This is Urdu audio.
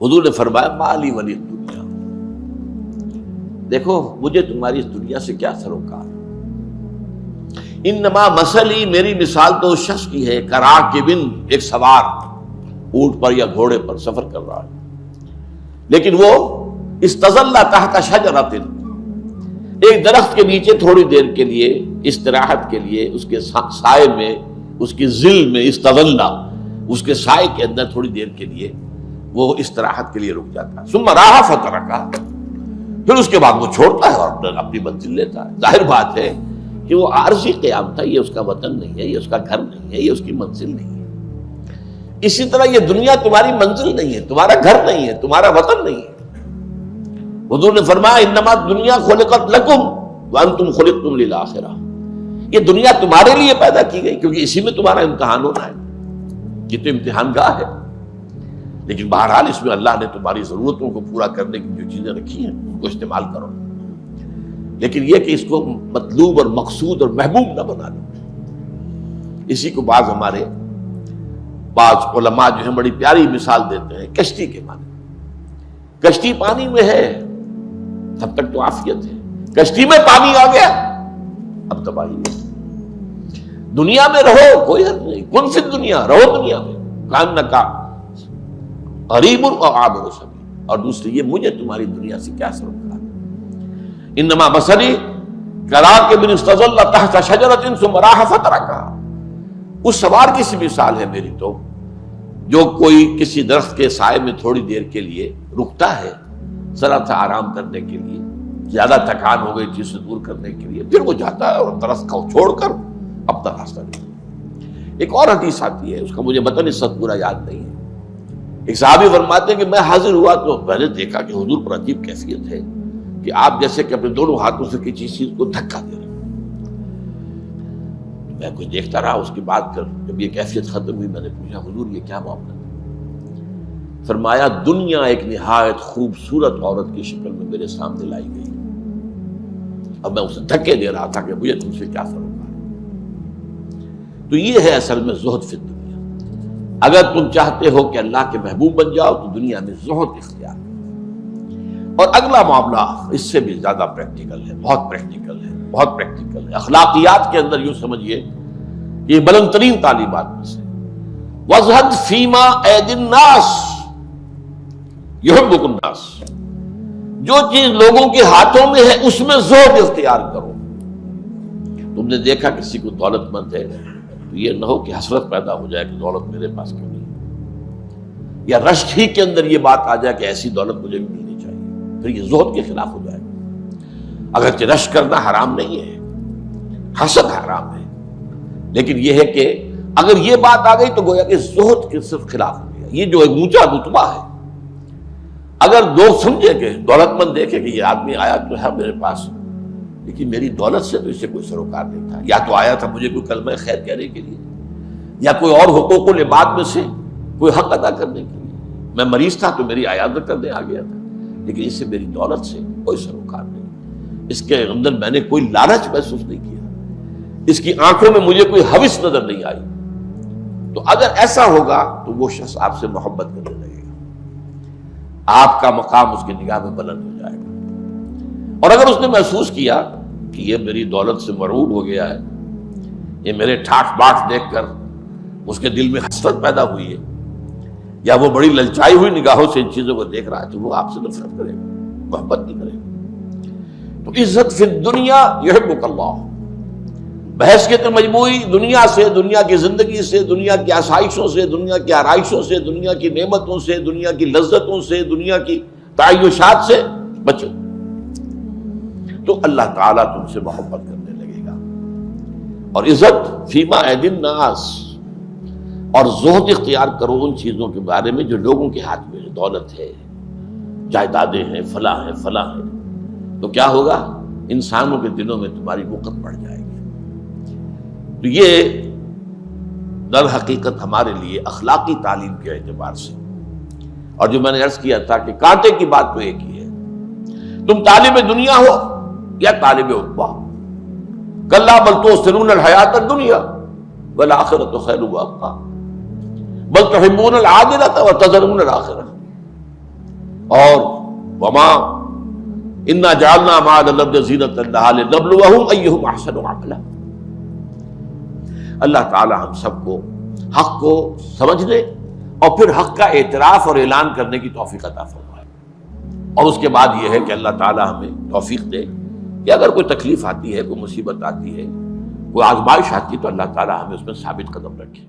حضور نے فرمایا مالی ولی دنیا، دیکھو مجھے تمہاری اس دنیا سے کیا سروکار، انما مثلی، میری مثال تو اس شخص کی ہے کراکبن، ایک سوار اونٹ پر یا گھوڑے پر سفر کر رہا ہے، لیکن وہ استظل تحت شجرۃ، ایک درخت کے نیچے تھوڑی دیر کے لیے استراحت کے لیے، اس کے سائے میں، اس کی ظل میں، استظل، اس کے سائے کے اندر تھوڑی دیر کے لیے وہ استراحت کے لیے رک جاتا ہے، ثم راح فترکا، پھر اس کے بعد وہ چھوڑتا ہے اور اپنی منزل لیتا ہے۔ ظاہر بات ہے کہ وہ عارضی قیام تھا، یہ اس کا وطن نہیں ہے، یہ اس کا گھر نہیں ہے، یہ اس کی منزل نہیں ہے۔ اسی طرح یہ دنیا تمہاری منزل نہیں ہے، تمہارا گھر نہیں ہے، تمہارا وطن نہیں ہے۔ حضور نے فرمایا انما دنیا خلقت لکم وانتم خلقتم للآخرہ، یہ دنیا تمہارے لیے پیدا کی گئی کیونکہ اسی میں تمہارا امتحان ہونا ہے، یہ تو امتحان گاہ ہے، لیکن بہرحال اس میں اللہ نے تمہاری ضرورتوں کو پورا کرنے کی جو چیزیں رکھی ہیں ان کو استعمال کرو، لیکن یہ کہ اس کو مطلوب اور مقصود اور محبوب نہ بنا لو۔ اسی کو بعض علماء جو ہیں بڑی پیاری مثال دیتے ہیں کشتی کے معنی، کشتی پانی میں ہے تب تک تو عافیت ہے، کشتی میں پانی آ گیا اب تباہی ہے۔ دنیا میں رہو کوئی حد نہیں، کن فی الدنیا، رہو دنیا میں، کانک غریب و عابر سبیل، اور دوسری یہ مجھے تمہاری دنیا سے کیا سروکار، انما مثلی کراکب استظل تحت شجرۃ ثم راح فترکا، اس سوار کی سی مثال ہے میری تو جو کوئی کسی درخت کے سائے میں تھوڑی دیر کے لیے رکتا ہے ذرا سا آرام کرنے کے لیے، زیادہ تھکان ہو گئی چیز سے دور کرنے کے لیے، پھر وہ جاتا ہے اور درخت کو چھوڑ کر اپنا راستہ لیتا۔ ایک اور حدیث آتی ہے، اس کا مجھے متن اس وقت پورا یاد نہیں ہے، ایک صحابی فرماتے ہیں کہ میں حاضر ہوا تو میں نے دیکھا کہ حضور پر عجیب کیفیت ہے کہ آپ جیسے کہ اپنے دونوں ہاتھوں سے کسی چیز کو دھکا دے رہے ہیں۔ میں کچھ دیکھتا رہا، اس کے بعد جب یہ کیفیت ختم ہوئی میں نے پوچھا حضور یہ کیا معاملہ ہے؟ فرمایا دنیا ایک نہایت خوبصورت عورت کی شکل میں میرے سامنے لائی گئی، اب میں اسے دھکے دے رہا تھا کہ مجھے تم سے کیا سروکار ہے۔ تو یہ ہے اصل میں زہد فی الدنیا۔ اگر تم چاہتے ہو کہ اللہ کے محبوب بن جاؤ تو دنیا میں زہد اختیار کرو۔ اور اگلا معاملہ اس سے بھی زیادہ پریکٹیکل ہے، بہت پریکٹیکل ہے، بہت پریکٹیکل ہے، اخلاقیات کے اندر یوں سمجھیے یہ بلند ترین تعلیمات میں سے، وَازْهَدْ فِيمَا أَيْدِي النَّاسِ يُحِبُّكُ النَّاسِ، جو چیز لوگوں کے ہاتھوں میں ہے اس میں زہد اختیار کرو۔ تم نے دیکھا کسی کو دولت مند ہے تو یہ نہ ہو کہ حسرت پیدا ہو جائے کہ دولت میرے پاس کیوں نہیں، یا رشک ہی کے اندر یہ بات آ جائے کہ ایسی دولت مجھے بھی ملنی چاہیے، پھر یہ زہد کے خلاف ہو جائے گا۔ اگرچہ رشک کرنا حرام نہیں ہے، حسد حرام ہے، لیکن یہ ہے کہ اگر یہ بات آ گئی تو گویا کہ زہد کے صرف خلاف ہو گیا۔ یہ جو ایک اونچا رتبہ ہے، اگر لوگ سمجھے کہ دولت مند دیکھے کہ یہ آدمی آیا تو ہے میرے پاس لیکن میری دولت سے تو اسے کوئی سروکار نہیں تھا، یا تو آیا تھا مجھے کوئی کلمہ خیر کہنے کے لیے، یا کوئی اور حقوق العباد میں سے کوئی حق ادا کرنے کے لیے، میں مریض تھا تو میری عیادت کرنے آ گیا تھا، لیکن اس سے میری دولت سے کوئی سروکار نہیں، اس کے اندر میں نے کوئی لالچ محسوس نہیں کیا، اس کی آنکھوں میں مجھے کوئی ہوس نظر نہیں آئی۔ تو اگر ایسا ہوگا تو وہ شخص آپ سے محبت کرنے لگے گا، آپ کا مقام اس کی نگاہ میں بلند ہو جائے گا۔ اور اگر اس نے محسوس کیا کہ یہ میری دولت سے مرعوب ہو گیا ہے، یہ میرے ٹھاٹ باٹ دیکھ کر اس کے دل میں حسرت پیدا ہوئی ہے، یا وہ بڑی للچائی ہوئی نگاہوں سے ان چیزوں کو دیکھ رہا ہے، تو وہ آپ سے نفرت کرے گا، محبت نہیں کرے گا۔ تو عزت فی الدنیا یحبک اللہ، بحث کے مجموعی دنیا سے، دنیا کی زندگی سے، دنیا کی آسائشوں سے، دنیا کی آرائشوں سے، دنیا کی نعمتوں سے، دنیا کی لذتوں سے، دنیا کی تعیشات سے بچو، تو اللہ تعالیٰ تم سے محبت کرنے لگے گا۔ اور عزت فیما ایدی الناس، اور زہد اختیار کرو ان چیزوں کے بارے میں جو لوگوں کے ہاتھ میں ہے، دولت ہے، جائیدادیں ہیں، فلاں ہیں، فلاں ہیں، تو کیا ہوگا؟ انسانوں کے دلوں میں تمہاری وقت بڑھ جائے گی۔ تو یہ در حقیقت ہمارے لیے اخلاقی تعلیم کے اعتبار سے، اور جو میں نے عرض کیا تھا کہ کانٹے کی بات تو ایک ہی ہے، تم طالب دنیا ہو یا طالب عقبہ، کلا بل تؤثرون الحیات الدنیا والآخرۃ خیر وابقیٰ بل تحبون العاجلۃ وتذرون الآخرۃ، اور وما انا جعلنا ما علی الارض زینۃ لها لنبلوہم ایہم احسن عملا. اللہ تعالی ہم سب کو حق کو سمجھنے اور پھر حق کا اعتراف اور اعلان کرنے کی توفیق عطا فرمائے. اور اس کے بعد یہ ہے کہ اللہ تعالی ہمیں توفیق دے کہ اگر کوئی تکلیف آتی ہے، کوئی مصیبت آتی ہے، کوئی آزمائش آتی ہے، تو اللہ تعالی ہمیں اس میں ثابت قدم رکھے.